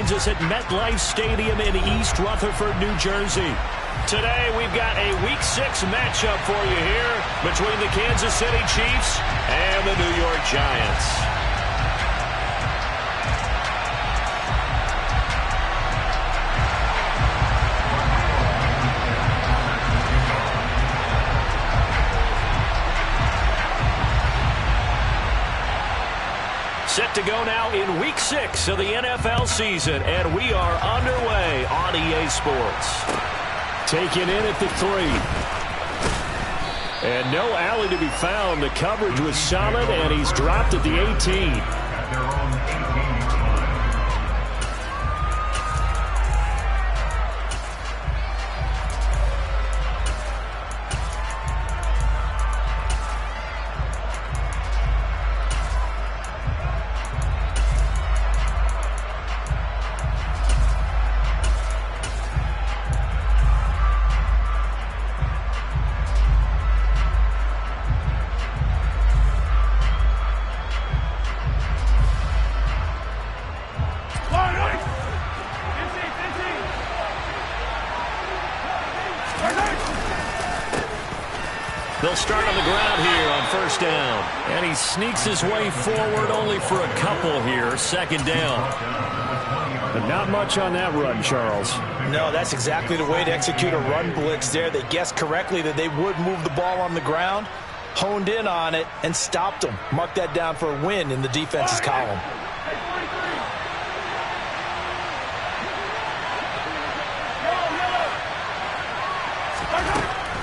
joins us at MetLife Stadium in East Rutherford, New Jersey. Today, we've got a Week 6 matchup for you here between the Kansas City Chiefs and the New York Giants. Set to go now in Week 6 of the NFL season, and we are underway on EA Sports. Taken in at the 3. And no alley to be found. The coverage was solid, and he's dropped at the 18. They'll start on the ground here on first down. And he sneaks his way forward only for a couple here. Second down. But not much on that run, Charles. No, that's exactly the way to execute a run blitz there. They guessed correctly that they would move the ball on the ground, honed in on it, and stopped them. Mark that down for a win in the defense's column.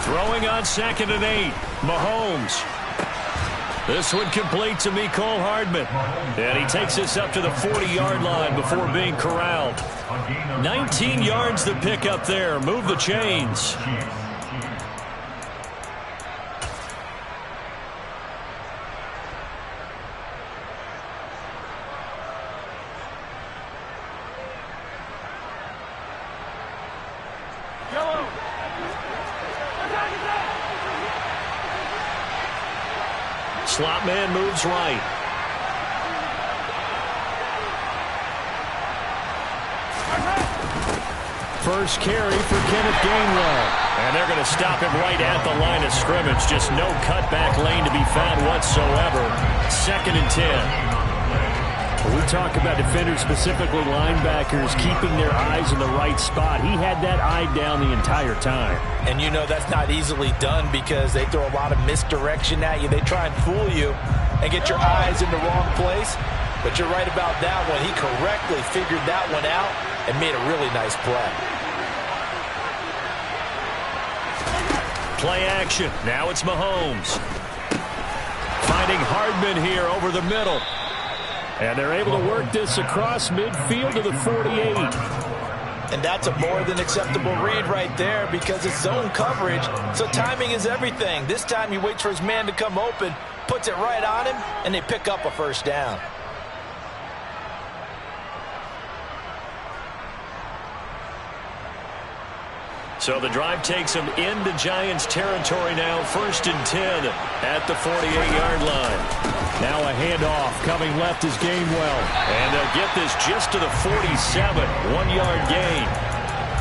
Throwing on 2nd and 8. Mahomes. This one complete to Mecole Hardman. And he takes us up to the 40-yard line before being corralled. 19 yards to pick up there. Move the chains. Slot man moves right. First carry for Kenneth Gainwell. And they're going to stop him right at the line of scrimmage. Just no cutback lane to be found whatsoever. 2nd and 10. We talk about defenders, specifically linebackers, keeping their eyes in the right spot. He had that eye down the entire time. And you know that's not easily done because they throw a lot of misdirection at you. They try and fool you and get your eyes in the wrong place. But you're right about that one. He correctly figured that one out and made a really nice play. Play action. Now it's Mahomes. Finding Hardman here over the middle. And they're able to work this across midfield to the 48. And that's a more than acceptable read right there because it's zone coverage, so timing is everything. This time he waits for his man to come open, puts it right on him, and they pick up a first down. So the drive takes him into Giants territory now. 1st and 10 at the 48-yard line. Now a handoff coming left is Gainwell. And they'll get this just to the 47. 1-yard gain.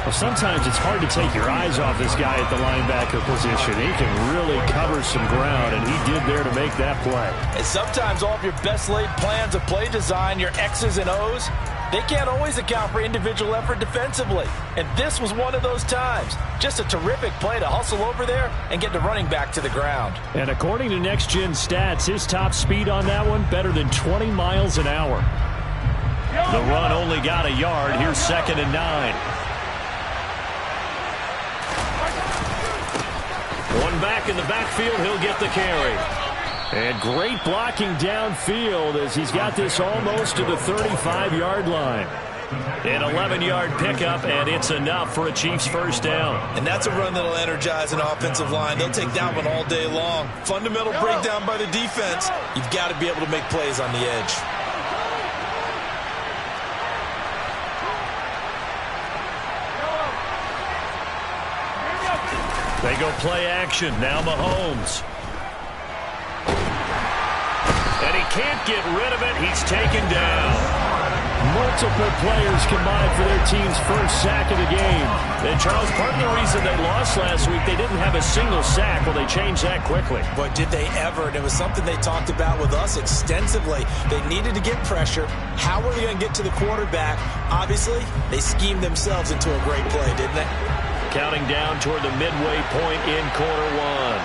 Well, sometimes it's hard to take your eyes off this guy at the linebacker position. He can really cover some ground, and he did there to make that play. And sometimes all of your best laid plans of play design, your X's and O's, they can't always account for individual effort defensively. And this was one of those times. Just a terrific play to hustle over there and get the running back to the ground. And according to Next Gen Stats, his top speed on that one, better than 20 miles an hour. The run only got a yard. Here's 2nd and 9. One back in the backfield. He'll get the carry. And great blocking downfield as he's got this almost to the 35-yard line. An 11-yard pickup, and it's enough for a Chiefs first down. And that's a run that'll energize an offensive line. They'll take that one all day long. Fundamental breakdown by the defense. You've got to be able to make plays on the edge. They go play action. Now Mahomes. And he can't get rid of it. He's taken down. Multiple players combined for their team's first sack of the game. And Charles, part of the reason they lost last week, they didn't have a single sack. Well, they changed that quickly. But did they ever? And it was something they talked about with us extensively. They needed to get pressure. How were they going to get to the quarterback? Obviously, they schemed themselves into a great play, didn't they? Counting down toward the midway point in quarter one.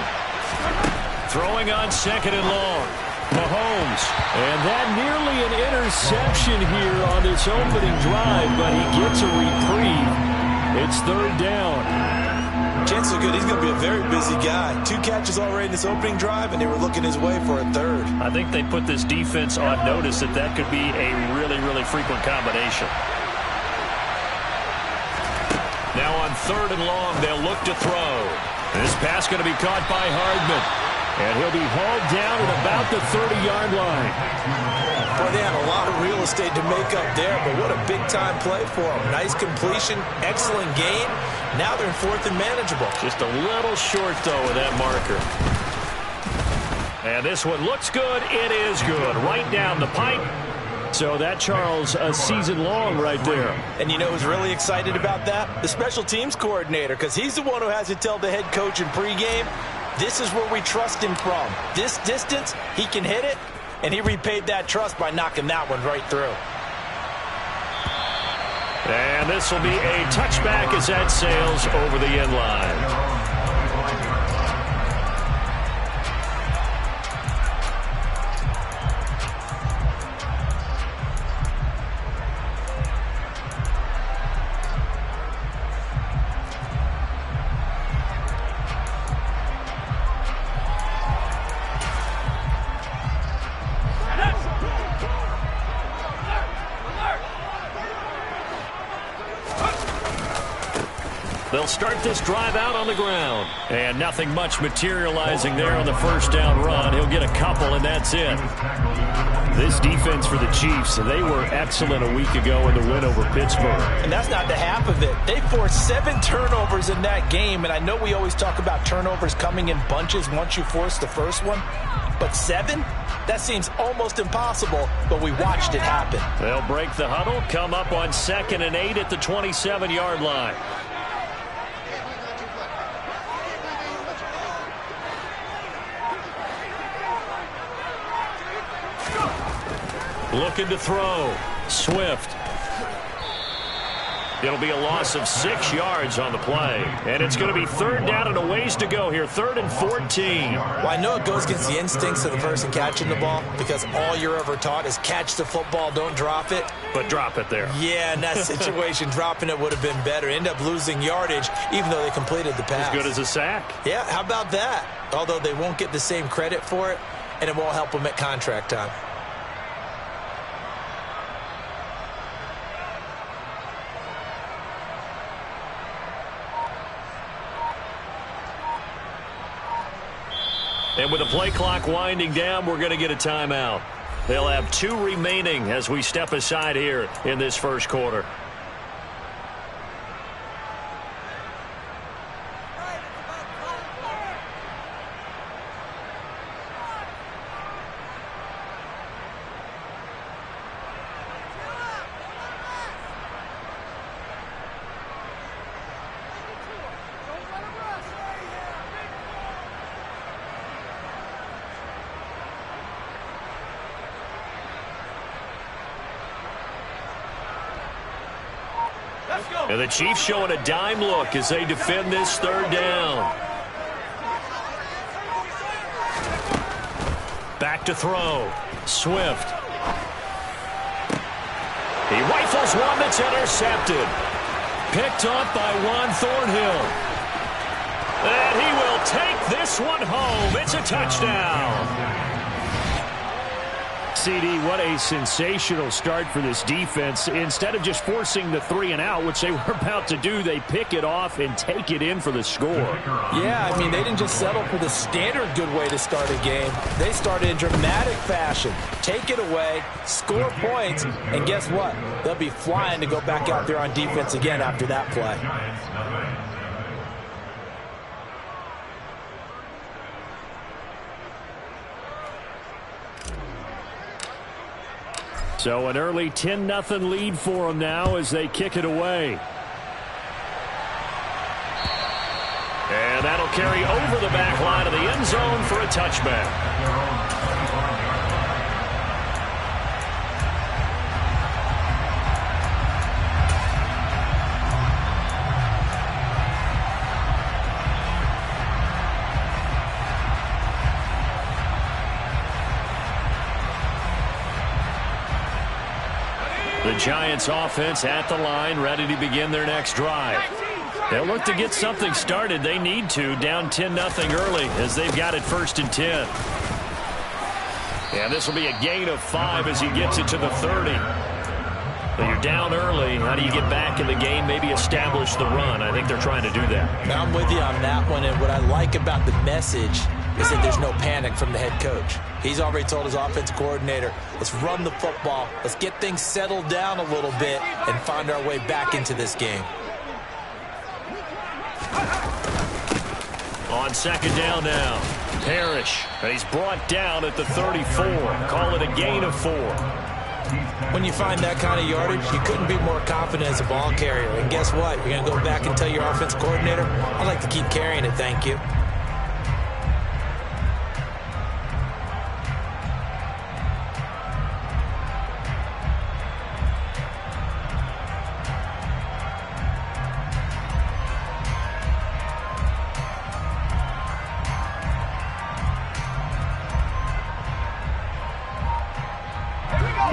Throwing on second and long. Mahomes. And that nearly an interception here on this opening drive, but he gets a reprieve. It's third down. Chances are good. He's going to be a very busy guy. 2 catches already in this opening drive, and they were looking his way for a third. I think they put this defense on notice that could be a really, really frequent combination. Now on third and long, they'll look to throw. This pass going to be caught by Hardman. And he'll be hauled down at about the 30-yard line. Boy, they had a lot of real estate to make up there, but what a big-time play for them. Nice completion, excellent gain. Now they're in fourth and manageable. Just a little short, though, with that marker. And this one looks good. It is good. Right down the pipe. So that, Charles, a season long right there. And you know who's really excited about that? The special teams coordinator, because he's the one who has to tell the head coach in pregame, this is where we trust him from. This distance, he can hit it, and he repaid that trust by knocking that one right through. And this will be a touchback as that sails over the end line. They'll start this drive out on the ground. And nothing much materializing there on the first down run. He'll get a couple, and that's it. This defense for the Chiefs, they were excellent a week ago in the win over Pittsburgh. And that's not the half of it. They forced 7 turnovers in that game, and I know we always talk about turnovers coming in bunches once you force the first one. But 7? That seems almost impossible, but we watched it happen. They'll break the huddle, come up on 2nd and 8 at the 27-yard line. Looking to throw. Swift. It'll be a loss of 6 yards on the play. And it's going to be third down and a ways to go here. 3rd and 14. Well, I know it goes against the instincts of the person catching the ball because all you're ever taught is catch the football, don't drop it. But drop it there. Yeah, in that situation, dropping it would have been better. End up losing yardage even though they completed the pass. As good as a sack. Yeah, how about that? Although they won't get the same credit for it, and it won't help them at contract time. And with the play clock winding down, we're going to get a timeout. They'll have 2 remaining as we step aside here in this first quarter. And the Chiefs showing a dime look as they defend this 3rd down. Back to throw. Swift. He rifles one that's intercepted. Picked off by Juan Thornhill. And he will take this one home. It's a touchdown. CD, what a sensational start for this defense. Instead of just forcing the 3 and out, which they were about to do, they pick it off and take it in for the score. Yeah, I mean, they didn't just settle for the standard good way to start a game. They started in dramatic fashion. Take it away, score points, and guess what? They'll be flying to go back out there on defense again after that play. So an early 10-0 lead for them now as they kick it away. And that'll carry over the back line of the end zone for a touchback. The Giants offense at the line, ready to begin their next drive. They'll look to get something started. They need to, down 10-0 early as they've got it 1st and 10. And this will be a gain of 5 as he gets it to the 30. But you're down early. How do you get back in the game, maybe establish the run? I think they're trying to do that. Now I'm with you on that one, and what I like about the message is that there's no panic from the head coach. He's already told his offensive coordinator, let's run the football, let's get things settled down a little bit and find our way back into this game. On 2nd down now, Parrish, and he's brought down at the 34. Call it a gain of 4. When you find that kind of yardage, you couldn't be more confident as a ball carrier. And guess what? You're going to go back and tell your offensive coordinator, I'd like to keep carrying it, thank you.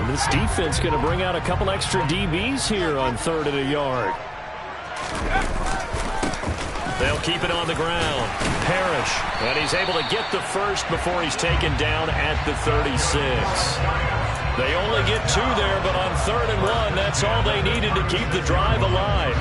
This defense going to bring out a couple extra DBs here on 3rd and a yard. They'll keep it on the ground. Parrish, and he's able to get the first before he's taken down at the 36. They only get 2 there, but on 3rd and 1, that's all they needed to keep the drive alive.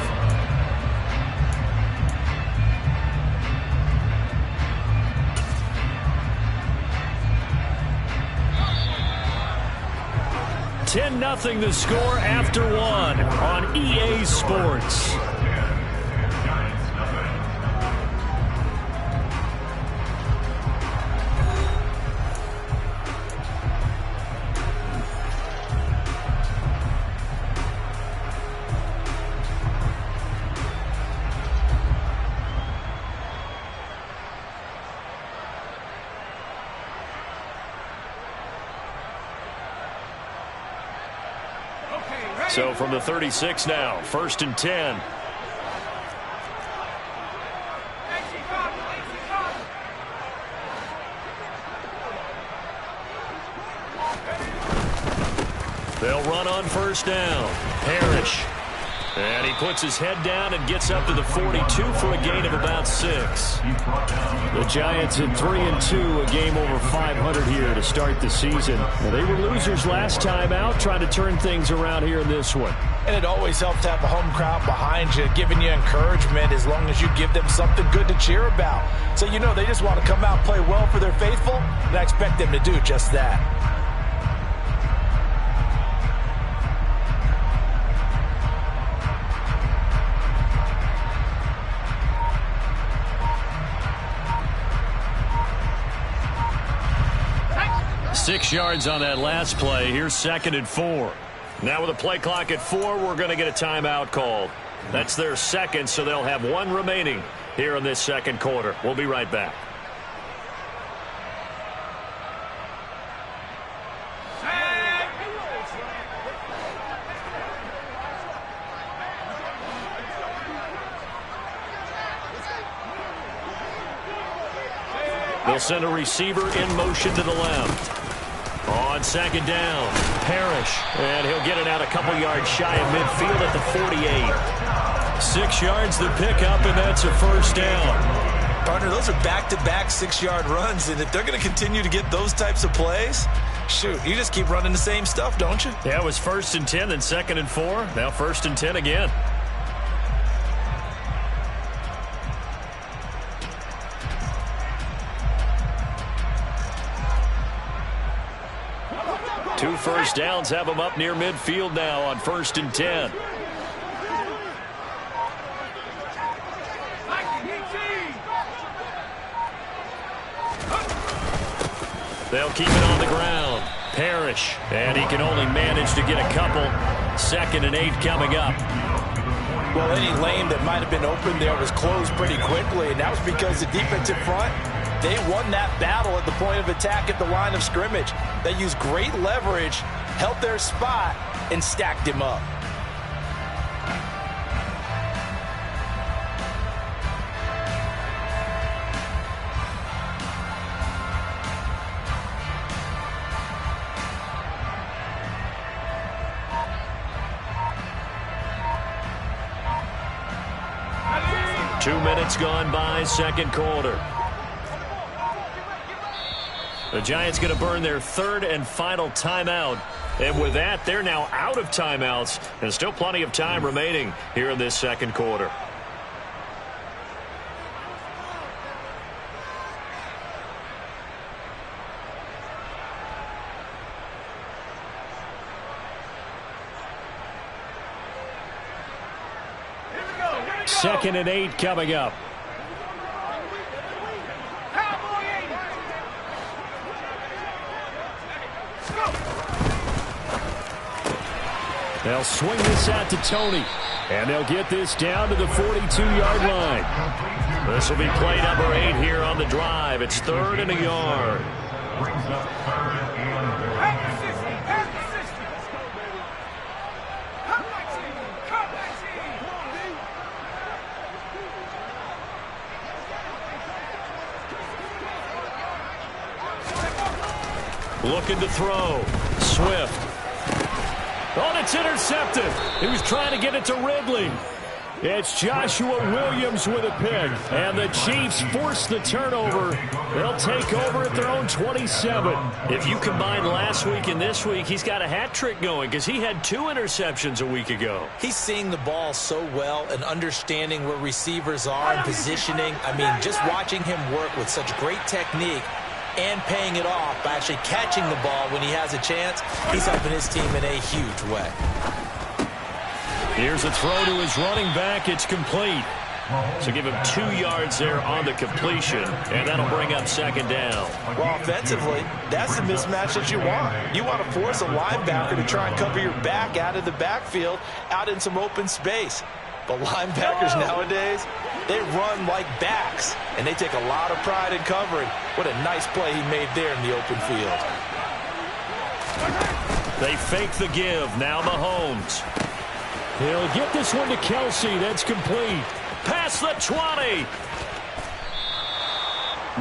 $10-0 the score after 1 on EA Sports. So from the 36 now, 1st and 10. They'll run on 1st down. Parrish. And he puts his head down and gets up to the 42 for a gain of about 6. The Giants at 3-2, a game over 500 here to start the season. Well, they were losers last time out, trying to turn things around here in this one. And it always helps to have a home crowd behind you, giving you encouragement as long as you give them something good to cheer about. So you know they just want to come out and play well for their faithful, and I expect them to do just that. Six yards on that last play. Here's 2nd and 4. Now with a play clock at 4, we're going to get a timeout called. That's their second, so they'll have 1 remaining here in this 2nd quarter. We'll be right back. They'll send a receiver in motion to the left. On 2nd down, Parrish, and he'll get it out a couple yards shy of midfield at the 48. 6 yards the pickup, and that's a 1st down. Partner, those are back-to-back 6-yard runs, and if they're going to continue to get those types of plays, shoot, you just keep running the same stuff, don't you? Yeah, it was 1st and 10, then 2nd and 4, now 1st and 10 again. Two first downs have them up near midfield now on 1st and 10. They'll keep it on the ground. Parrish, and he can only manage to get a couple. 2nd and 8 coming up. Well, any lane that might have been open there was closed pretty quickly, and that was because the defensive front, they won that battle at the point of attack at the line of scrimmage. They used great leverage, held their spot, and stacked him up. Two minutes gone by, second quarter. The Giants going to burn their 3rd and final timeout. And with that, they're now out of timeouts. And still plenty of time remaining here in this second quarter. Second and 8 coming up. They'll swing this out to Tony. And they'll get this down to the 42-yard line. This will be play number 8 here on the drive. It's 3rd and a yard. Looking to throw. Swift. Oh, it's intercepted. He was trying to get it to Ridley. It's Joshua Williams with a pick. And the Chiefs force the turnover. They'll take over at their own 27. If you combine last week and this week, he's got a hat trick going because he had 2 interceptions a week ago. He's seeing the ball so well and understanding where receivers are and positioning. I mean, just watching him work with such great technique and paying it off by actually catching the ball when he has a chance, he's helping his team in a huge way. Here's a throw to his running back. It's complete. So give him 2 yards there on the completion, and that'll bring up 2nd down. Well, offensively, that's the mismatch that you want. You want to force a linebacker to try and cover your back out of the backfield, out in some open space. But linebackers nowadays, they run like backs, and they take a lot of pride in covering. What a nice play he made there in the open field. They fake the give. Now Mahomes. He'll get this one to Kelsey. That's complete. Past the 20.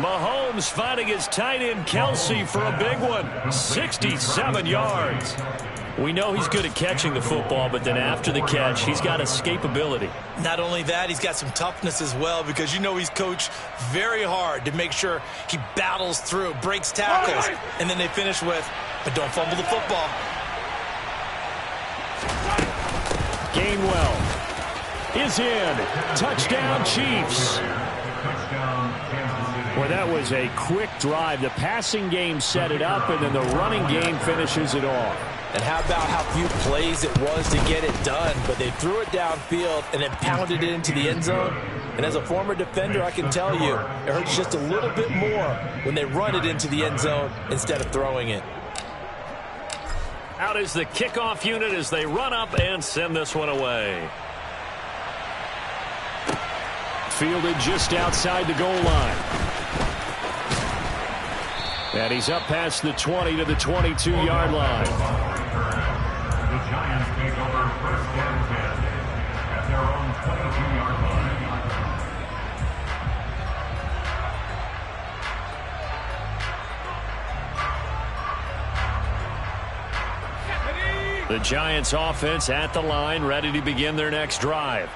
Mahomes finding his tight end Kelsey for a big one. 67 yards. We know he's good at catching the football, but then after the catch, he's got escapability. Not only that, he's got some toughness as well, because you know he's coached very hard to make sure he battles through, breaks tackles, and then they finish with, but don't fumble the football. Gainwell is in. Touchdown, Chiefs. Well, that was a quick drive. The passing game set it up, and then the running game finishes it off. And how about how few plays it was to get it done, but they threw it downfield and then pounded it into the end zone. And as a former defender, I can tell you, it hurts just a little bit more when they run it into the end zone instead of throwing it. Out is the kickoff unit as they run up and send this one away. Fielded just outside the goal line. And he's up past the 20 to the 22-yard line. The Giants take over 1st and 10 at their own 22-yard line. The Giants offense at the line, ready to begin their next drive.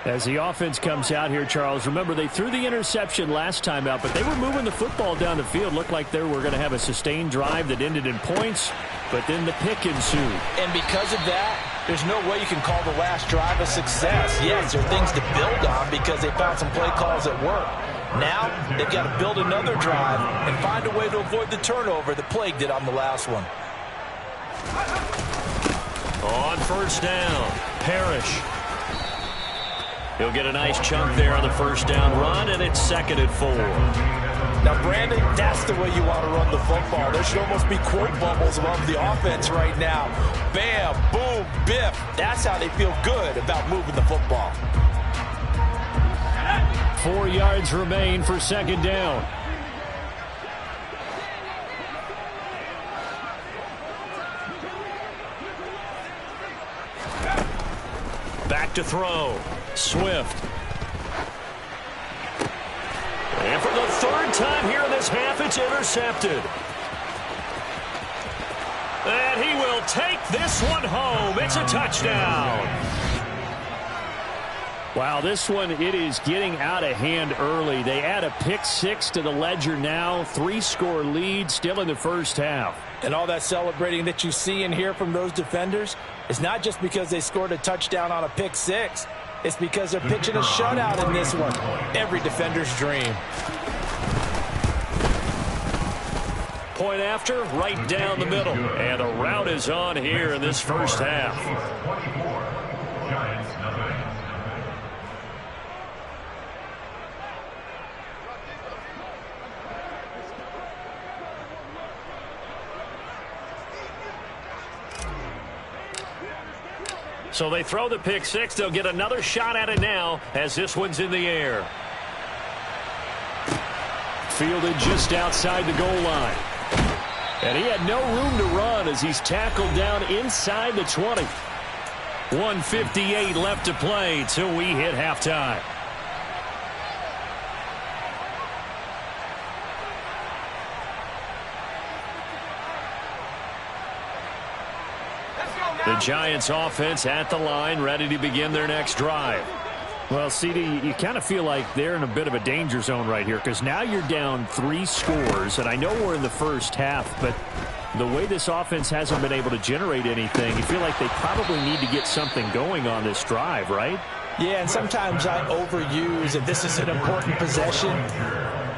As the offense comes out here, Charles, remember they threw the interception last time out, but they were moving the football down the field. Looked like they were going to have a sustained drive that ended in points, but then the pick ensued. And because of that, there's no way you can call the last drive a success. Yes, there are things to build on because they found some play calls that work. Now they've got to build another drive and find a way to avoid the turnover that plagued it on the last one. On 1st down, Parrish. He'll get a nice chunk there on the first down run, and it's 2nd and 4. Now, Brandon, that's the way you want to run the football. There should almost be quote bubbles above the offense right now. Bam, boom, biff. That's how they feel good about moving the football. 4 yards remain for 2nd down. Back to throw. Swift. And for the 3rd time here in this half, it's intercepted. And he will take this one home. It's a touchdown. Wow, this one, it is getting out of hand early. They add a pick 6 to the ledger now. 3-score lead still in the first half. And all that celebrating that you see and hear from those defenders is not just because they scored a touchdown on a pick 6. It's because they're pitching a shutout in this one. Every defender's dream. Point after, right down the middle. And a rout is on here in this first half. 24, Giants nothing. So they throw the pick 6. They'll get another shot at it now as this one's in the air. Fielded just outside the goal line. And he had no room to run as he's tackled down inside the 20. 1:58 left to play till we hit halftime. The Giants offense at the line, ready to begin their next drive. Well, CD, you kind of feel like they're in a bit of a danger zone right here because now you're down 3 scores, and I know we're in the first half, but the way this offense hasn't been able to generate anything, you feel like they probably need to get something going on this drive, right? Yeah, and sometimes I overuse if this is an important possession.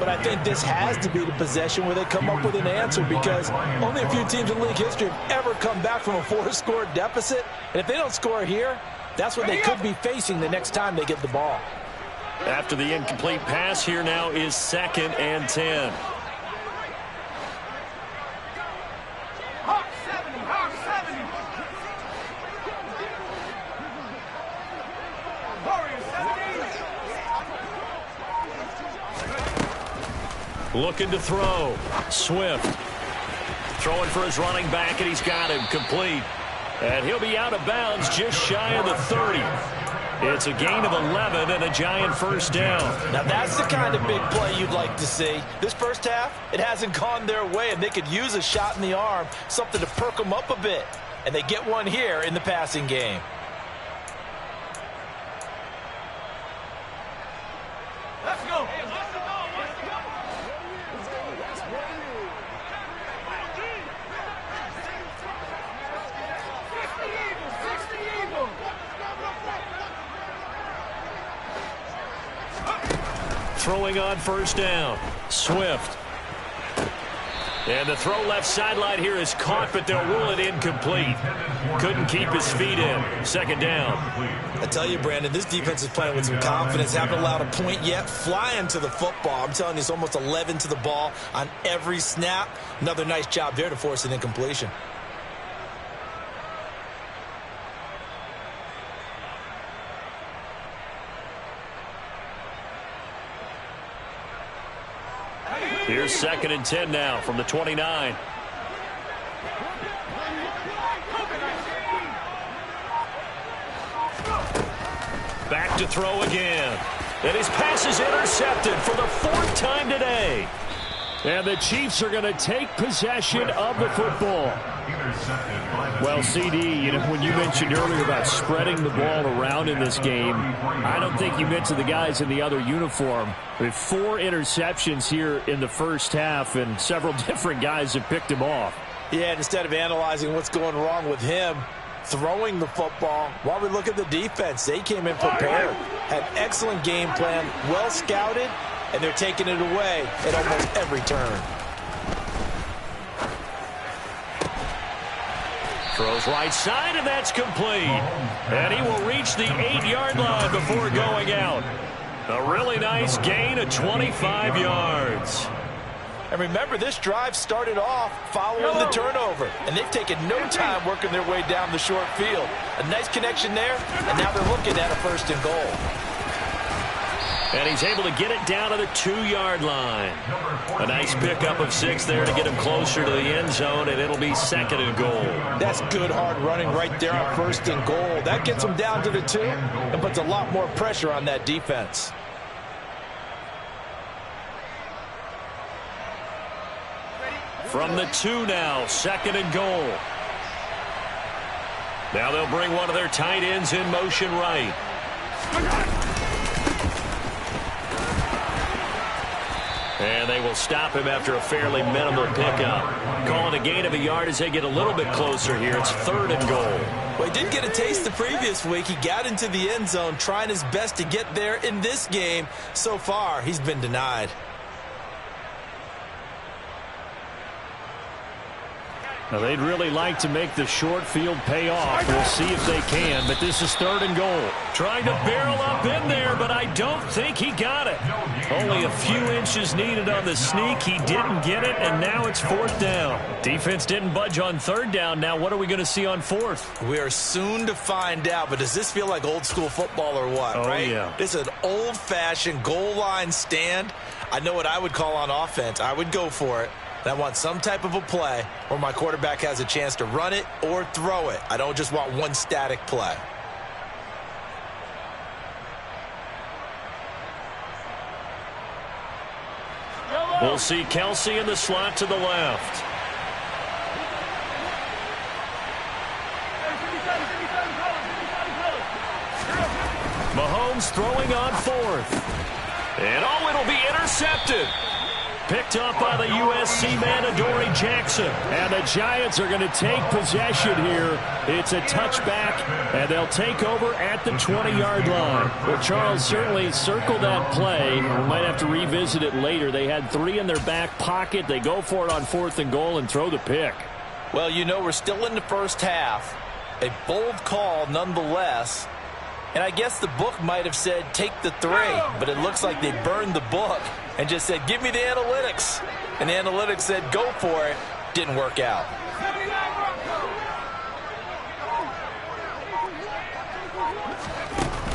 But I think this has to be the possession where they come up with an answer because only a few teams in league history have ever come back from a 4-score deficit. And if they don't score here, that's what they could be facing the next time they get the ball. After the incomplete pass, here now is 2nd and 10. Looking to throw. Swift. Throwing for his running back, and he's got him complete. And he'll be out of bounds just shy of the 30. It's a gain of 11 and a Giant first down. Now that's the kind of big play you'd like to see. This first half, it hasn't gone their way, and they could use a shot in the arm, something to perk them up a bit. And they get one here in the passing game. Let's go. Throwing on first down. Swift. And the throw left sideline here is caught, but they'll rule it incomplete. Couldn't keep his feet in. 2nd down. I tell you, Brandon, this defense is playing with some confidence. Haven't allowed a point yet. Flying to the football. I'm telling you, it's almost 11 to the ball on every snap. Another nice job there to force an incompletion. Here's 2nd and 10 now from the 29. Back to throw again. And his pass is intercepted for the 4th time today. And the Chiefs are going to take possession of the football. Well, CD, you know, when you mentioned earlier about spreading the ball around in this game, I don't think you meant to the guys in the other uniform. With 4 interceptions here in the first half, and several different guys have picked him off. Yeah, instead of analyzing what's going wrong with him, throwing the football, while we look at the defense, they came in prepared, had excellent game plan, well scouted, and they're taking it away at almost every turn. Throws right side, and that's complete. And he will reach the 8-yard line before going out. A really nice gain of 25 yards. And remember, this drive started off following the turnover. And they've taken no time working their way down the short field. A nice connection there, and now they're looking at a 1st and goal. And he's able to get it down to the 2-yard line. A nice pickup of 6 there to get him closer to the end zone, and it'll be 2nd and goal. That's good hard running right there on 1st and goal. That gets them down to the 2 and puts a lot more pressure on that defense. From the 2 now, 2nd and goal. Now they'll bring one of their tight ends in motion right. And they will stop him after a fairly minimal pickup. Calling a gain of a yard as they get a little bit closer here. It's 3rd and goal. Well, he did get a taste the previous week. He got into the end zone trying his best to get there in this game. So far, he's been denied. Now, they'd really like to make the short field pay off. We'll see if they can, but this is 3rd and goal. Trying to barrel up in there, but I don't think he got it. Only a few inches needed on the sneak. He didn't get it, and now it's 4th down. Defense didn't budge on 3rd down. Now what are we going to see on 4th? We are soon to find out, but does this feel like old school football or what, right? Yeah. This is an old-fashioned goal line stand. I know what I would call on offense. I would go for it. I want some type of a play where my quarterback has a chance to run it or throw it. I don't just want one static play. We'll see Kelsey in the slot to the left. Mahomes throwing on 4th. And it'll be intercepted. Picked up by the USC man, Adoree Jackson. And the Giants are going to take possession here. It's a touchback, and they'll take over at the 20-yard line. Well, Charles, certainly circled that play. We might have to revisit it later. They had 3 in their back pocket. They go for it on 4th and goal and throw the pick. Well, you know, we're still in the first half. A bold call nonetheless. And I guess the book might have said take the 3, but it looks like they burned the book and just said, give me the analytics. And the analytics said, go for it. Didn't work out.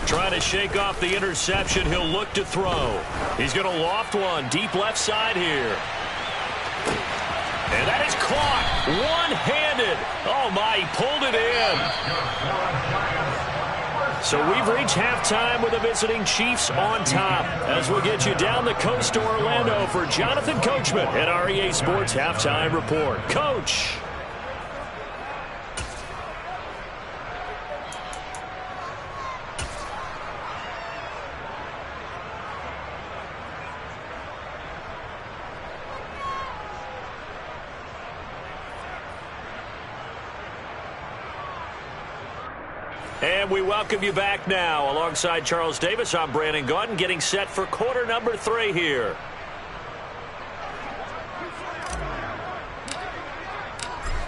Trying to shake off the interception. He'll look to throw. He's going to loft one deep left side here. And that is caught one-handed. Oh, my, he pulled it in. So we've reached halftime with the visiting Chiefs on top. As we'll get you down the coast to Orlando for Jonathan Coachman at REA Sports Halftime Report. Coach. And we welcome you back now. Alongside Charles Davis, I'm Brandon Gaudin, getting set for quarter number 3 here.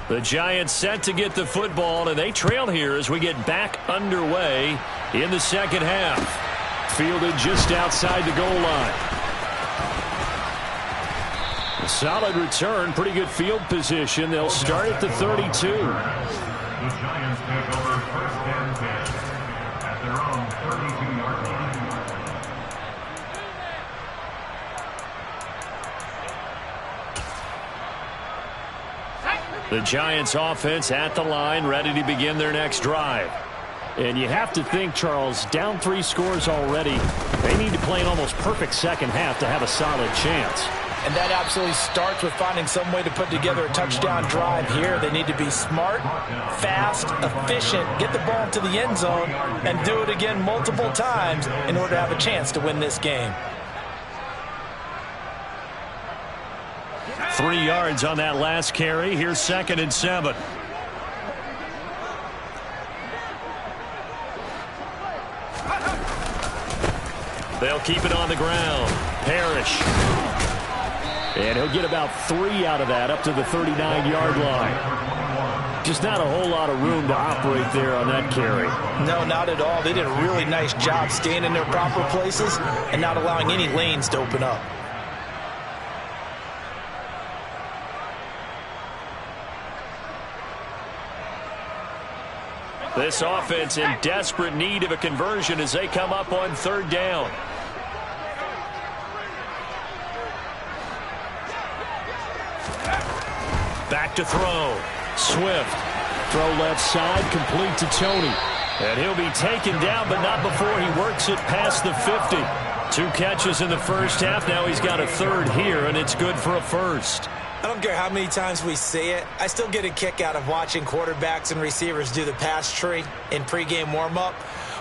The Giants set to get the football, and they trail here as we get back underway in the second half. Fielded just outside the goal line. A solid return, pretty good field position. They'll start at the 32. The Giants take over 1st and 10 at their own 32-yard line. The Giants offense at the line, ready to begin their next drive. And you have to think, Charles, down 3 scores already. They need to play an almost perfect second half to have a solid chance. And that absolutely starts with finding some way to put together a touchdown drive here. They need to be smart, fast, efficient, get the ball to the end zone, and do it again multiple times in order to have a chance to win this game. 3 yards on that last carry. Here's 2nd and 7. They'll keep it on the ground. Parrish. And he'll get about 3 out of that up to the 39-yard line. Just not a whole lot of room to operate there on that carry. No, not at all. They did a really nice job staying in their proper places and not allowing any lanes to open up. This offense in desperate need of a conversion as they come up on third down. Back to throw. Swift. Throw left side, complete to Tony. And he'll be taken down, but not before he works it past the 50. 2 catches in the first half. Now he's got a third here, and it's good for a first. I don't care how many times we say it, I still get a kick out of watching quarterbacks and receivers do the pass tree in pregame warm-up.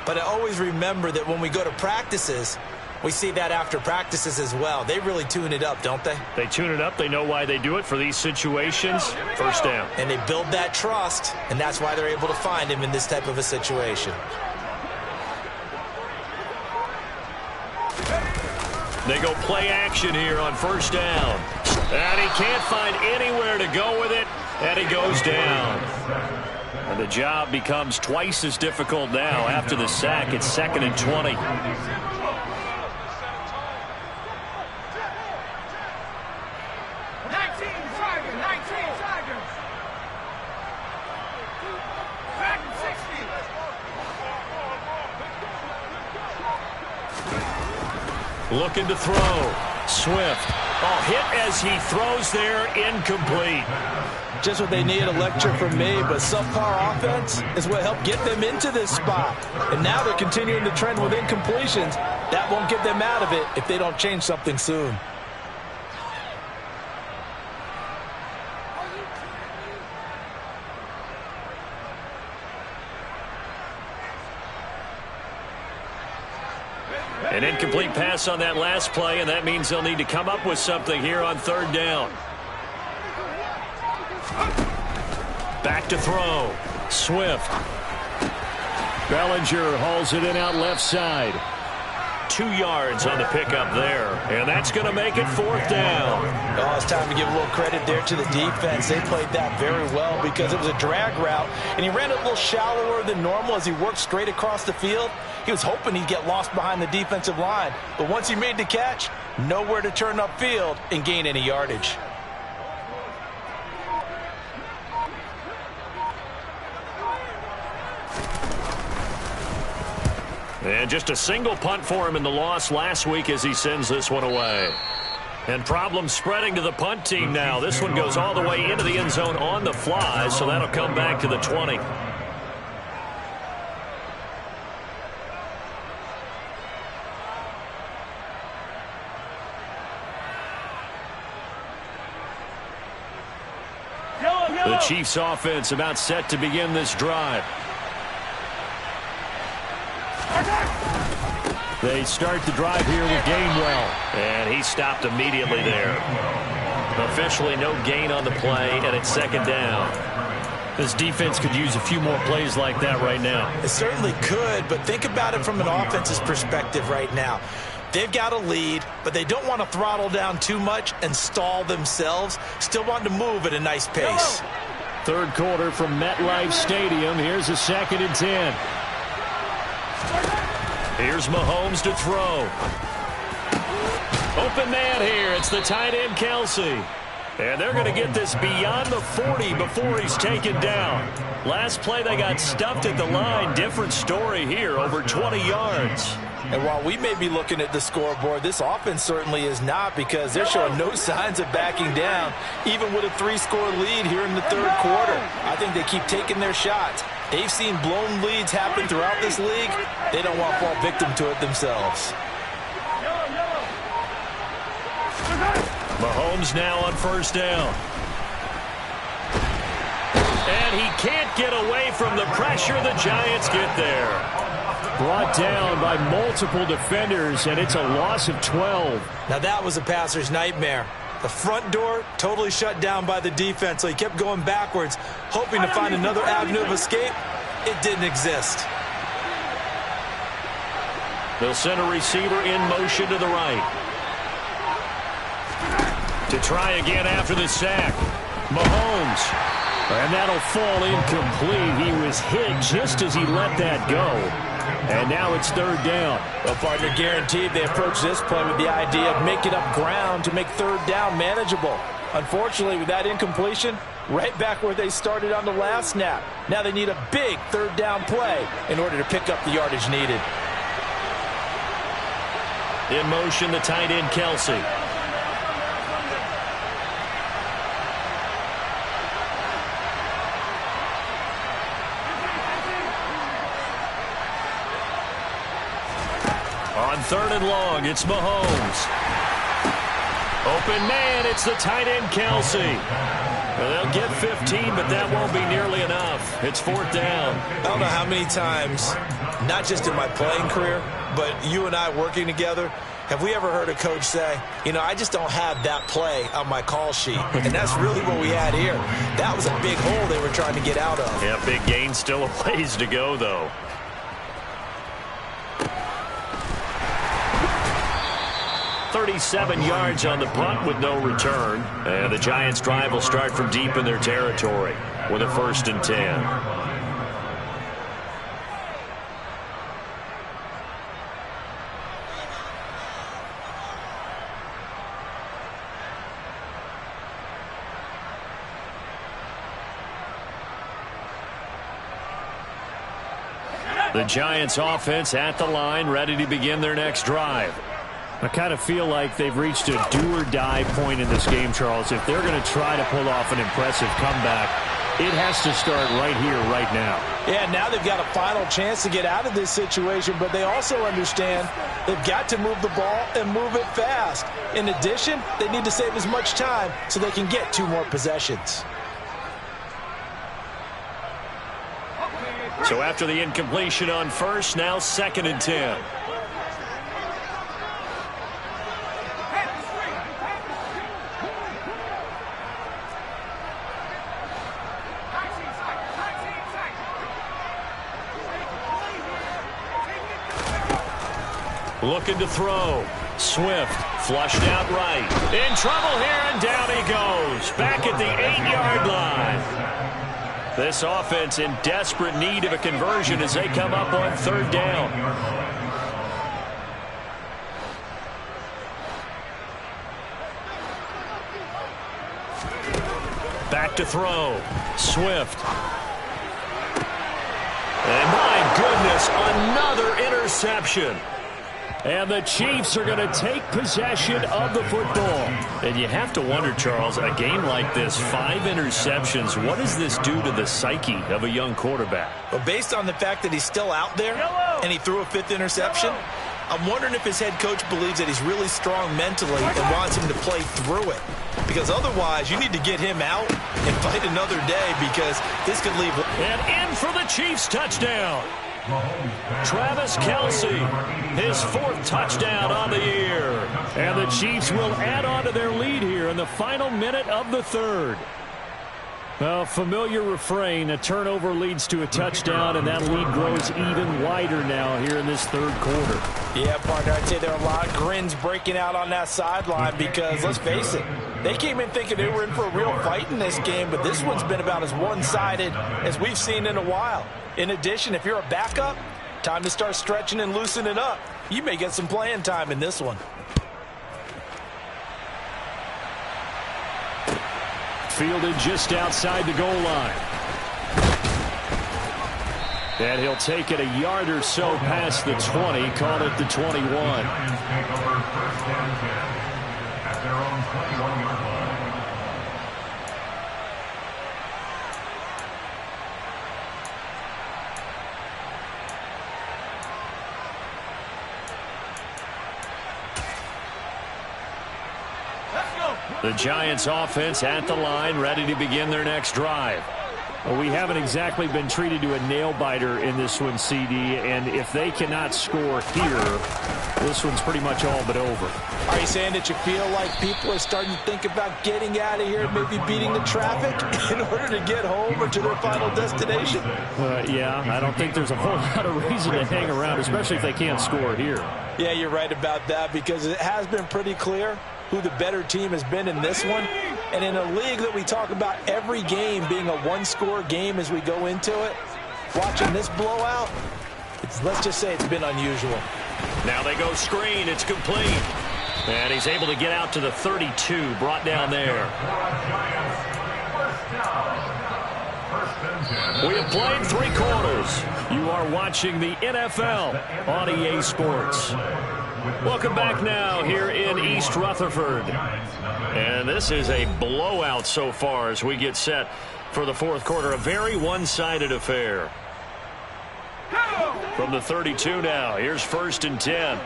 But I always remember that when we go to practices, we see that after practices as well. They really tune it up, don't they? They tune it up. They know why they do it for these situations. First down. And they build that trust, and that's why they're able to find him in this type of a situation. They go play action here on first down. And he can't find anywhere to go with it, and he goes down. And the job becomes twice as difficult now after the sack. It's 2nd and 20. Looking to throw. Swift. Oh, hit as he throws there, incomplete. Just what they need, a lecture from me, but subpar offense is what helped get them into this spot. And now they're continuing the trend with incompletions. That won't get them out of it if they don't change something soon. An incomplete pass on that last play, and that means they'll need to come up with something here on third down. Back to throw. Swift. Bellinger hauls it in out left side. 2 yards on the pickup there, and that's going to make it 4th down. Oh, it's time to give a little credit there to the defense. They played that very well because it was a drag route, and he ran it a little shallower than normal as he worked straight across the field. He was hoping he'd get lost behind the defensive line, but once he made the catch, nowhere to turn upfield and gain any yardage. And just a single punt for him in the loss last week as he sends this one away. And problems spreading to the punt team now. This one goes all the way into the end zone on the fly, so that'll come back to the 20. The Chiefs offense about set to begin this drive. They start the drive here with Gainwell. And he stopped immediately there. Officially no gain on the play, and it's 2nd down. This defense could use a few more plays like that right now. It certainly could, but think about it from an offense's perspective right now. They've got a lead, but they don't want to throttle down too much and stall themselves. Still want to move at a nice pace. Third quarter from MetLife Stadium. Here's a 2nd and 10. Here's Mahomes to throw. Open man here. It's the tight end, Kelsey. And they're going to get this beyond the 40 before he's taken down. Last play, they got stuffed at the line. Different story here, over 20 yards. And while we may be looking at the scoreboard, this offense certainly is not, because they're showing no signs of backing down, even with a 3-score lead here in the third quarter. I think they keep taking their shots. They've seen blown leads happen throughout this league. They don't want to fall victim to it themselves. Mahomes now on first down. And he can't get away from the pressure. The Giants get there. Brought down by multiple defenders, and it's a loss of 12. Now that was a passer's nightmare. The front door totally shut down by the defense, so he kept going backwards, hoping to find another avenue of escape. It didn't exist. They'll send a receiver in motion to the right. To try again after the sack. Mahomes And that'll fall incomplete. He was hit just as he let that go. And now it's third down. Well, partner, guaranteed they approach this play with the idea of making up ground to make third down manageable. Unfortunately, with that incompletion, right back where they started on the last snap. Now they need a big third down play in order to pick up the yardage needed. In motion, the tight end, Kelsey. On third and long, it's Mahomes. Open man, it's the tight end, Kelsey. Well, they'll get 15, but that won't be nearly enough. It's fourth down. I don't know how many times, not just in my playing career, but you and I working together, have we ever heard a coach say, you know, I just don't have that play on my call sheet. And that's really what we had here. That was a big hole they were trying to get out of. Yeah, big gain, still a ways to go, though. .37 yards on the punt with no return. And the Giants' drive will start from deep in their territory with a 1st and 10. The Giants' offense at the line, ready to begin their next drive. I kind of feel like they've reached a do-or-die point in this game, Charles. If they're going to try to pull off an impressive comeback, it has to start right here, right now. Yeah, now they've got a final chance to get out of this situation, but they also understand they've got to move the ball and move it fast. In addition, they need to save as much time so they can get 2 more possessions. So after the incompletion on first, now 2nd and 10. Looking to throw. Swift flushed out right. In trouble here, and down he goes. Back at the 8-yard line. This offense in desperate need of a conversion as they come up on 3rd down. Back to throw. Swift. And my goodness, another interception. And the Chiefs are going to take possession of the football. And you have to wonder, Charles, a game like this, 5 interceptions, what does this do to the psyche of a young quarterback? But based on the fact that he's still out there and he threw a 5th interception, I'm wondering if his head coach believes that he's really strong mentally and wants him to play through it. Because otherwise, you need to get him out and fight another day, because this could leave. And in for the Chiefs touchdown. Travis Kelce, his 4th touchdown on the year. And the Chiefs will add on to their lead here in the final minute of the 3rd. Well, familiar refrain, a turnover leads to a touchdown, and that lead grows even wider now here in this 3rd quarter. Yeah, partner, I'd say there are a lot of grins breaking out on that sideline because, let's face it, they came in thinking they were in for a real fight in this game, but this one's been about as one-sided as we've seen in a while. In addition, if you're a backup, time to start stretching and loosening up. You may get some playing time in this one. Fielded just outside the goal line. And he'll take it a yard or so past the 20, call it the 21. Giants take over 1st and 10 at their own 21-yard line. The Giants offense at the line, ready to begin their next drive. Well, we haven't exactly been treated to a nail-biter in this one, CD, and if they cannot score here, this one's pretty much all but over. Are you saying that you feel like people are starting to think about getting out of here, maybe beating the traffic in order to get home or to their final destination? Yeah, I don't think there's a whole lot of reason to hang around, especially if they can't score here. Yeah, you're right about that, because it has been pretty clear who the better team has been in this one. And in a league that we talk about every game being a one-score game as we go into it, watching this blowout, let's just say it's been unusual. Now they go screen. It's complete. And he's able to get out to the 32, brought down there. We have played 3 quarters. You are watching the NFL on EA Sports. Welcome back now here in East Rutherford. And this is a blowout so far as we get set for the fourth quarter. A very one-sided affair. From the 32 now, here's 1st and 10.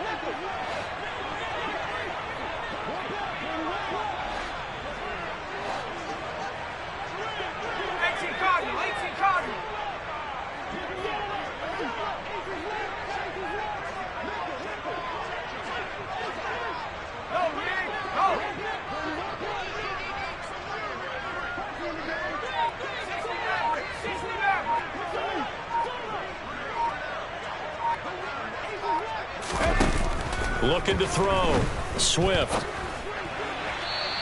Looking to throw. Swift.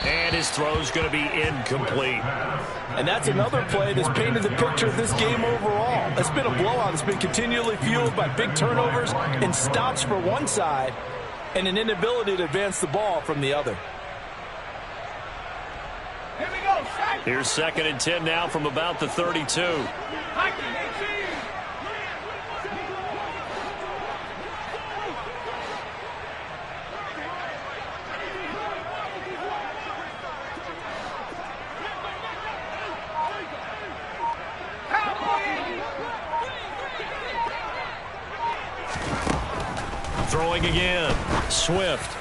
And his throw's going to be incomplete. And that's another play that's painted the picture of this game overall. It's been a blowout. It's been continually fueled by big turnovers and stops for one side and an inability to advance the ball from the other. Here's 2nd and 10 now from about the 32. Throwing again. Swift.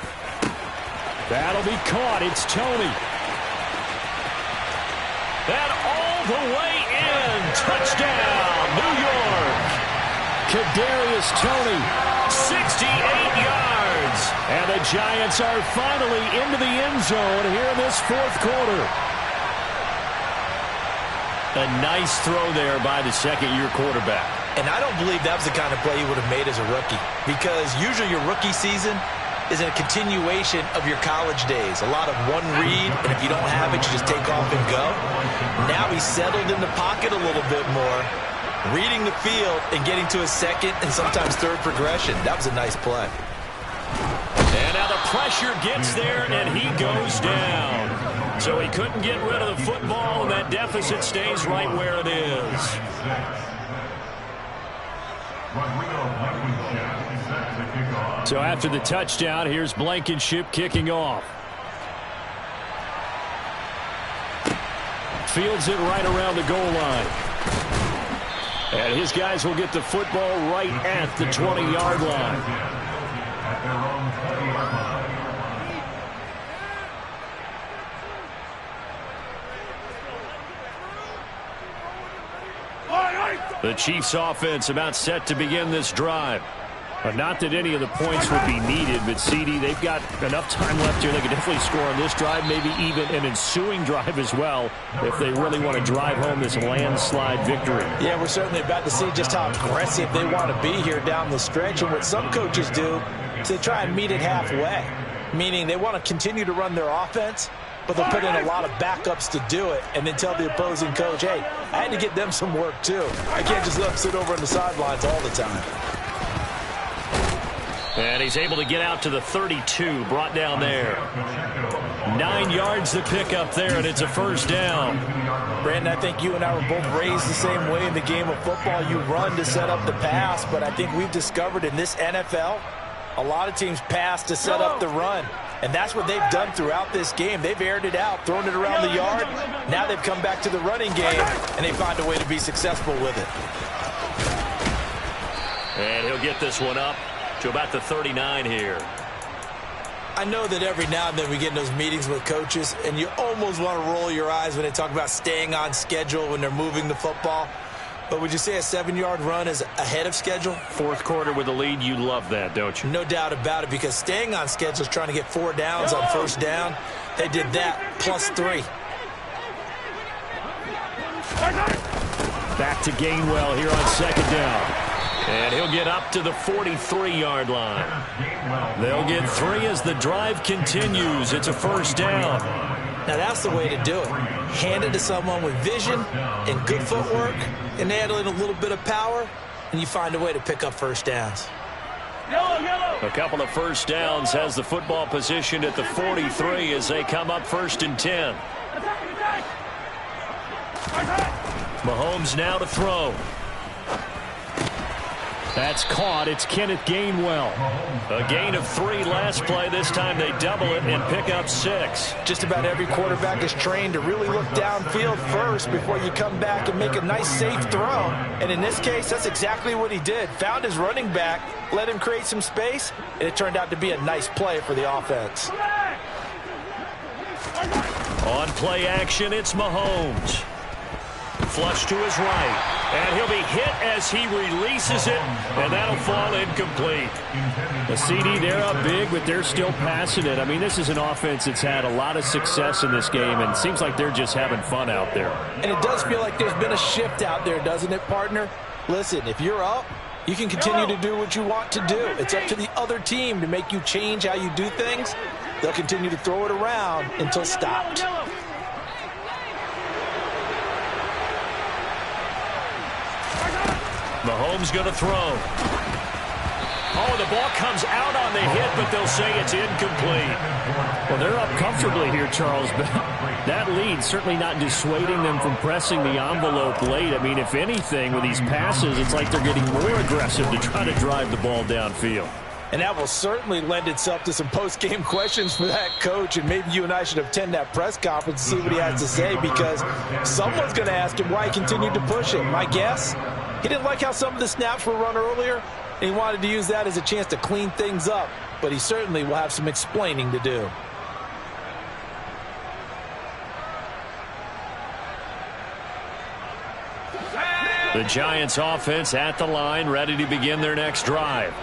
That'll be caught. It's Toney. And all the way in. Touchdown, New York. Kadarius Toney, 68 yards. And the Giants are finally into the end zone here in this fourth quarter. A nice throw there by the second-year quarterback. And I don't believe that was the kind of play he would have made as a rookie, because usually your rookie season is a continuation of your college days. A lot of one read, and if you don't have it, you just take off and go. Now he's settled in the pocket a little bit more, reading the field and getting to his second and sometimes third progression. That was a nice play. And now the pressure gets there, and he goes down. So he couldn't get rid of the football, and that deficit stays right where it is. So after the touchdown, here's Blankenship kicking off. Fields it right around the goal line. And his guys will get the football right at the 20-yard line. At their own 20-yard line. The Chiefs offense about set to begin this drive. Not that any of the points would be needed, but CD, they've got enough time left here. They could definitely score on this drive, maybe even an ensuing drive as well, if they really want to drive home this landslide victory. Yeah, we're certainly about to see just how aggressive they want to be here down the stretch. And what some coaches do is they try and meet it halfway, meaning they want to continue to run their offense, but they'll put in a lot of backups to do it and then tell the opposing coach, hey, I had to get them some work too. I can't just let them sit over on the sidelines all the time. And he's able to get out to the 32, brought down there. 9 yards to pick up there, and it's a first down. Brandon, I think you and I were both raised the same way in the game of football. You run to set up the pass, but I think we've discovered in this NFL, a lot of teams pass to set up the run. And that's what they've done throughout this game. They've aired it out, thrown it around the yard. Now they've come back to the running game, and they find a way to be successful with it. And he'll get this one up to about the 39 here. I know that every now and then we get in those meetings with coaches, and you almost want to roll your eyes when they talk about staying on schedule when they're moving the football. But would you say a 7-yard run is ahead of schedule? Fourth quarter with a lead, you love that, don't you? No doubt about it, because staying on schedule is trying to get 4 downs on first down. They did that, plus 3. Back to Gainwell here on second down. And he'll get up to the 43-yard line. They'll get 3 as the drive continues. It's a first down. Now that's the way to do it. Hand it to someone with vision and good footwork, and add in a little bit of power, and you find a way to pick up first downs. A couple of first downs, has the football positioned at the 43 as they come up 1st and 10. Mahomes now to throw. That's caught. It's Kenneth Gainwell. A gain of 3 last play. This time they double it and pick up 6. Just about every quarterback is trained to really look downfield first before you come back and make a nice, safe throw. And in this case, that's exactly what he did. Found his running back, let him create some space, and it turned out to be a nice play for the offense. On play action, it's Mahomes. Flush to his right. And he'll be hit as he releases it, and that'll fall incomplete. The CD, they're up big, but they're still passing it. I mean, this is an offense that's had a lot of success in this game, and it seems like they're just having fun out there. And it does feel like there's been a shift out there, doesn't it, partner? Listen, if you're up, you can continue to do what you want to do. It's up to the other team to make you change how you do things. They'll continue to throw it around until stopped. Mahomes going to throw. Oh, the ball comes out on the hit, but they'll say it's incomplete. Well, they're up comfortably here, Charles, but that lead certainly not dissuading them from pressing the envelope late. I mean, if anything, with these passes, it's like they're getting more aggressive to try to drive the ball downfield. And that will certainly lend itself to some post-game questions for that coach, and maybe you and I should attend that press conference and see what he has to say, because someone's going to ask him why he continued to push it. My guess, he didn't like how some of the snaps were run earlier, and he wanted to use that as a chance to clean things up, but he certainly will have some explaining to do. The Giants offense at the line, ready to begin their next drive.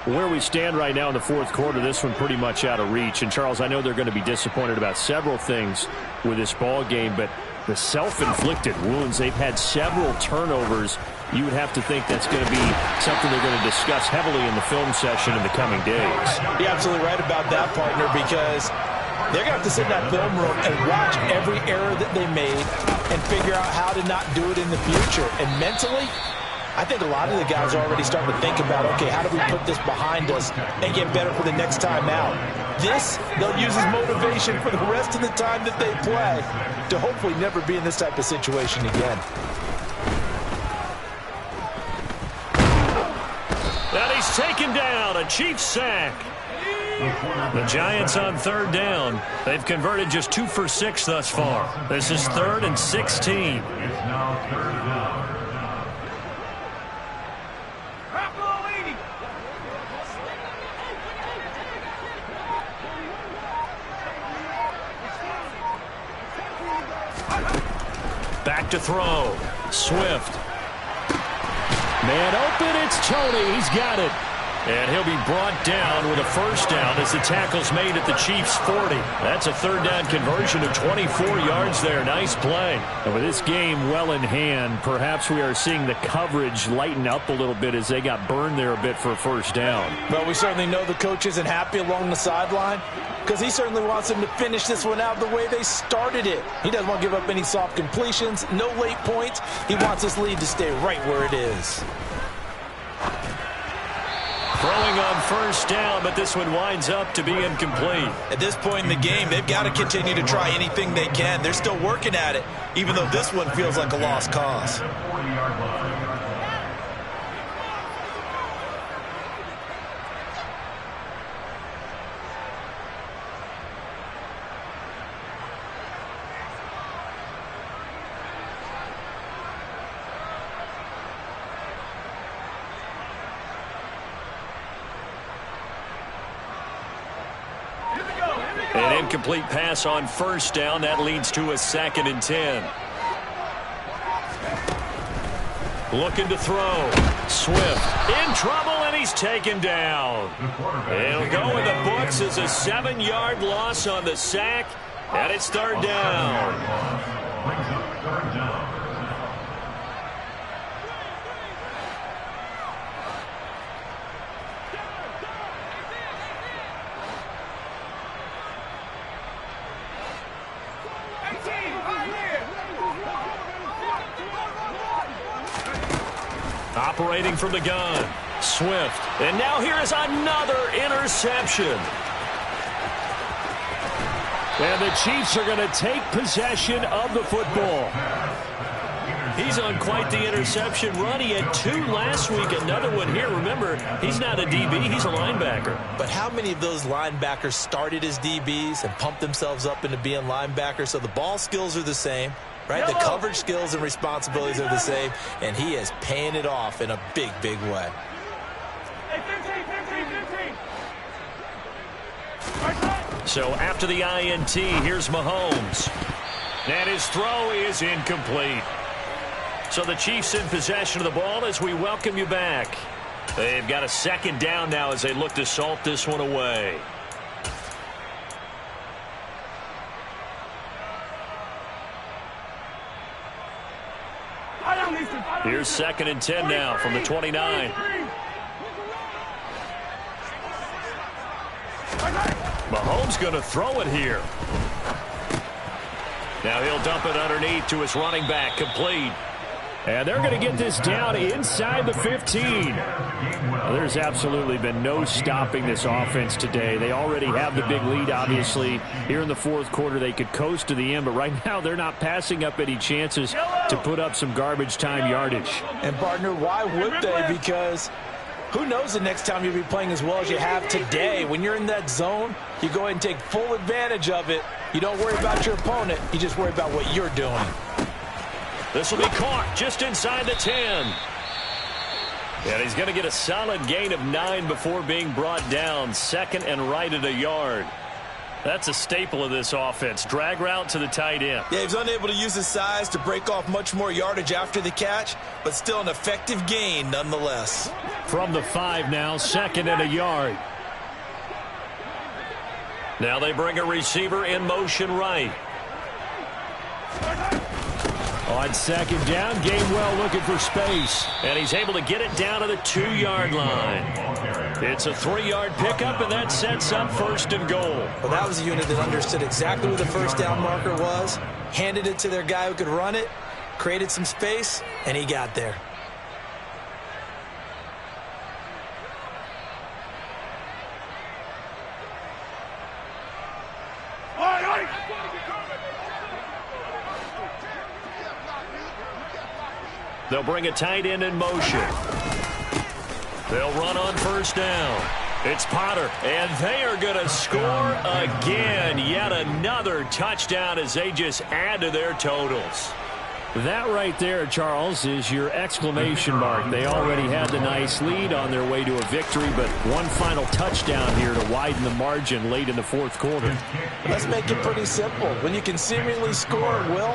Where we stand right now in the fourth quarter, this one pretty much out of reach. And, Charles, I know they're going to be disappointed about several things with this ball game, but the self-inflicted wounds, they've had several turnovers. You would have to think that's going to be something they're going to discuss heavily in the film session in the coming days. You're absolutely right about that, partner, because they're going to have to sit in that film room and watch every error that they made and figure out how to not do it in the future. And mentally, I think a lot of the guys are already starting to think about, okay, how do we put this behind us and get better for the next time out? This, they'll use as motivation for the rest of the time that they play to hopefully never be in this type of situation again. And he's taken down, a Chiefs sack. The Giants on 3rd down. They've converted just 2 for 6 thus far. This is 3rd and 16. It's now 3rd down. Back to throw. Swift. Man open, it's Tony. He's got it. And he'll be brought down with a first down as the tackle's made at the Chiefs' 40. That's a 3rd down conversion of 24 yards there. Nice play. And with this game well in hand, perhaps we are seeing the coverage lighten up a little bit as they got burned there a bit for a first down. Well, we certainly know the coach isn't happy along the sideline because he certainly wants them to finish this one out the way they started it. He doesn't want to give up any soft completions, no late points. He wants this lead to stay right where it is. Throwing on first down, but this one winds up to be incomplete. At this point in the game, they've got to continue to try anything they can. They're still working at it, even though this one feels like a lost cause. 40-yard line. An incomplete pass on first down. That leads to a 2nd and 10. Looking to throw. Swift in trouble, and he's taken down. It'll go in the books as a 7-yard loss on the sack, and it's 3rd down. Brings up 3rd down. Operating from the gun, Swift. And now here is another interception. And the Chiefs are going to take possession of the football. He's on quite the interception run. He had 2 last week, another one here. Remember, he's not a DB, he's a linebacker. But how many of those linebackers started as DBs and pumped themselves up into being linebackers? So the ball skills are the same, right? The coverage skills and responsibilities are the same, and he is paying it off in a big, big way. So after the INT, here's Mahomes. And his throw is incomplete. So the Chiefs in possession of the ball as we welcome you back. They've got a second down now as they look to salt this one away. Here's 2nd and 10 now from the 29. Mahomes going to throw it here. Now he'll dump it underneath to his running back, complete. And they're going to get this down inside the 15. Well, there's absolutely been no stopping this offense today. They already have the big lead, obviously. Here in the 4th quarter, they could coast to the end, but right now they're not passing up any chances to put up some garbage time yardage. And, partner, why would they? Because who knows the next time you'll be playing as well as you have today. When you're in that zone, you go ahead and take full advantage of it. You don't worry about your opponent. You just worry about what you're doing. This will be caught just inside the 10. And he's going to get a solid gain of 9 before being brought down. 2nd and right at a yard. That's a staple of this offense. Drag route to the tight end. Yeah, he's unable to use his size to break off much more yardage after the catch, but still an effective gain nonetheless. From the 5 now, 2nd and a yard. Now they bring a receiver in motion right. On 2nd down, Gainwell looking for space. And he's able to get it down to the 2-yard line. It's a 3-yard pickup, and that sets up 1st and goal. Well, that was a unit that understood exactly where the first down marker was, handed it to their guy who could run it, created some space, and he got there. They'll bring a tight end in motion. They'll run on 1st down. It's Potter, and they are going to score again. Yet another touchdown as they just add to their totals. That right there, Charles, is your exclamation mark. They already had the nice lead on their way to a victory, but one final touchdown here to widen the margin late in the 4th quarter. Let's make it pretty simple. When you can seemingly score at will,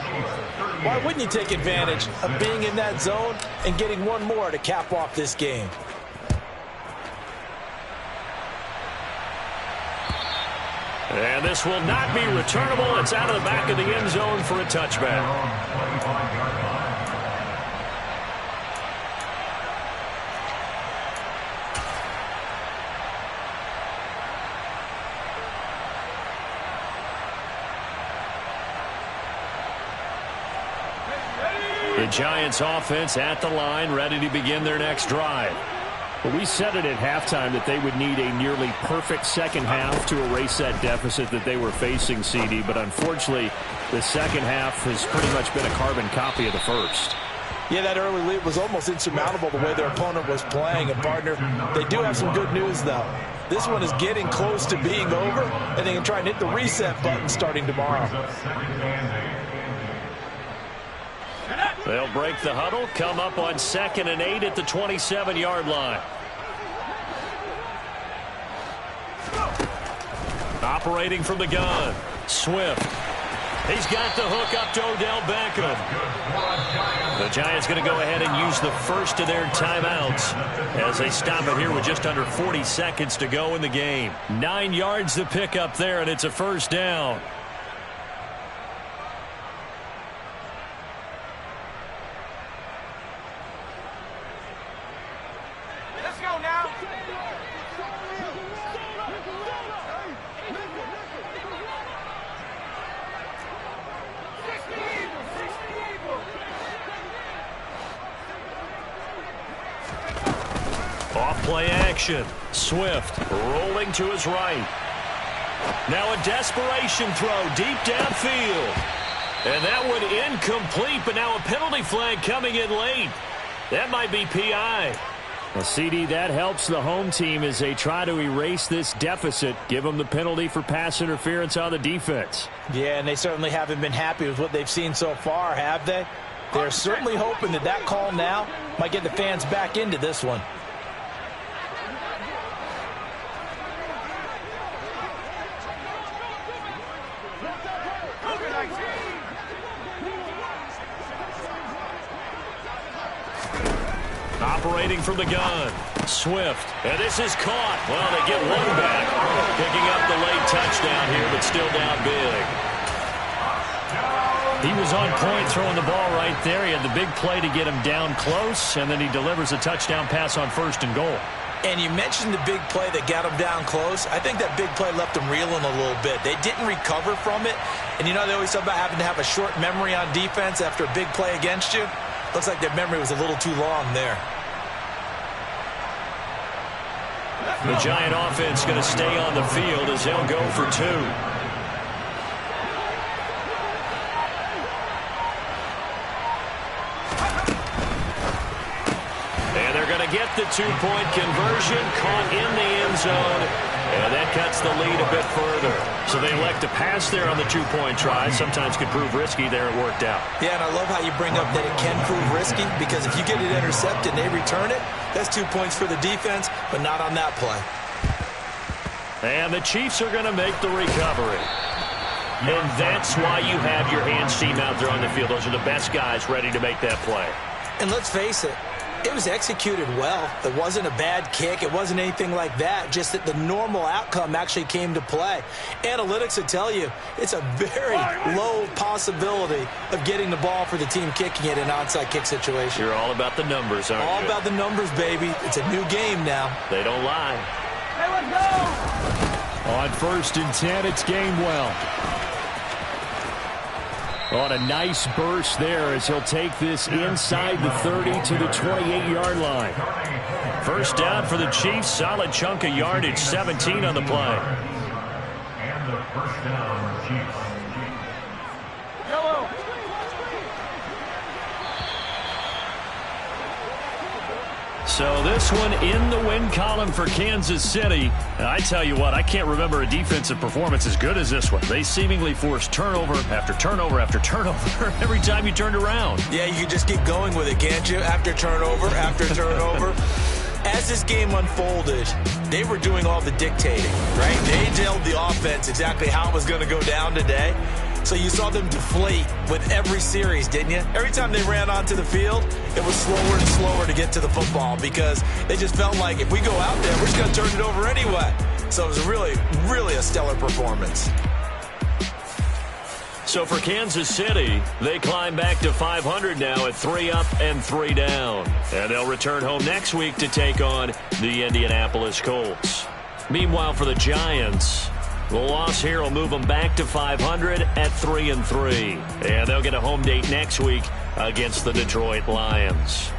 why wouldn't you take advantage of being in that zone and getting one more to cap off this game? And this will not be returnable. It's out of the back of the end zone for a touchback. The Giants offense at the line, ready to begin their next drive. Well, we said it at halftime that they would need a nearly perfect second half to erase that deficit that they were facing, CD. But unfortunately, the second half has pretty much been a carbon copy of the first. Yeah, that early lead was almost insurmountable the way their opponent was playing. And, partner, they do have some good news, though. This one is getting close to being over, and they can try and hit the reset button starting tomorrow. They'll break the huddle, come up on 2nd and 8 at the 27-yard line. Operating from the gun, Swift. He's got the hook up to Odell Beckham. The Giants going to go ahead and use the first of their timeouts as they stop it here with just under 40 seconds to go in the game. 9 yards to pick up there, and it's a 1st down. action. Swift rolling to his right. Now a desperation throw deep downfield. And that one incomplete, but now a penalty flag coming in late. That might be PI. Well, CD, that helps the home team as they try to erase this deficit. Give them the penalty for pass interference on the defense. Yeah, and they certainly haven't been happy with what they've seen so far, have they? They're certainly hoping that that call now might get the fans back into this one. Operating from the gun. Swift. And this is caught. Well, they get one back. Picking up the late touchdown here, but still down big. He was on point throwing the ball right there. He had the big play to get him down close, and then he delivers a touchdown pass on 1st and goal. And you mentioned the big play that got him down close. I think that big play left him reeling a little bit. They didn't recover from it. And you know, they always talk about having to have a short memory on defense after a big play against you. Looks like their memory was a little too long there. The Giant offense going to stay on the field as they'll go for 2. And they're going to get the 2-point conversion, caught in the end zone, and that cuts the lead a bit further. So they elect to pass there on the 2-point try. Sometimes could prove risky. There it worked out. Yeah, and I love how you bring up that it can prove risky, because if you get it intercepted and they return it, that's 2 points for the defense, but not on that play. And the Chiefs are going to make the recovery. And that's why you have your hands team out there on the field. Those are the best guys ready to make that play. And let's face it, it was executed well. It wasn't a bad kick. It wasn't anything like that. Just that the normal outcome actually came to play. Analytics will tell you it's a very low possibility of getting the ball for the team kicking it in an onside kick situation. You're all about the numbers, aren't you? All about the numbers, baby. It's a new game now. They don't lie. Hey, let's go! On 1st and 10, it's Gainwell. On a nice burst there as he'll take this inside the 30 to the 28-yard line. First down for the Chiefs. Solid chunk of yardage, 17 on the play. And the first down, Chiefs. Hello. So this one in the win column for Kansas City. And I tell you what, I can't remember a defensive performance as good as this one. They seemingly forced turnover after turnover after turnover every time you turned around. Yeah, you can just keep going with it, can't you? After turnover. As this game unfolded, they were doing all the dictating, right? They told the offense exactly how it was going to go down today. So you saw them deflate with every series, didn't you? Every time they ran onto the field, it was slower and slower to get to the football because they just felt like if we go out there, we're just going to turn it over anyway. So it was really, really a stellar performance. So for Kansas City, they climb back to 500 now at 3 up and 3 down. And they'll return home next week to take on the Indianapolis Colts. Meanwhile, for the Giants, the loss here will move them back to 500 at 3 and 3. And they'll get a home date next week against the Detroit Lions.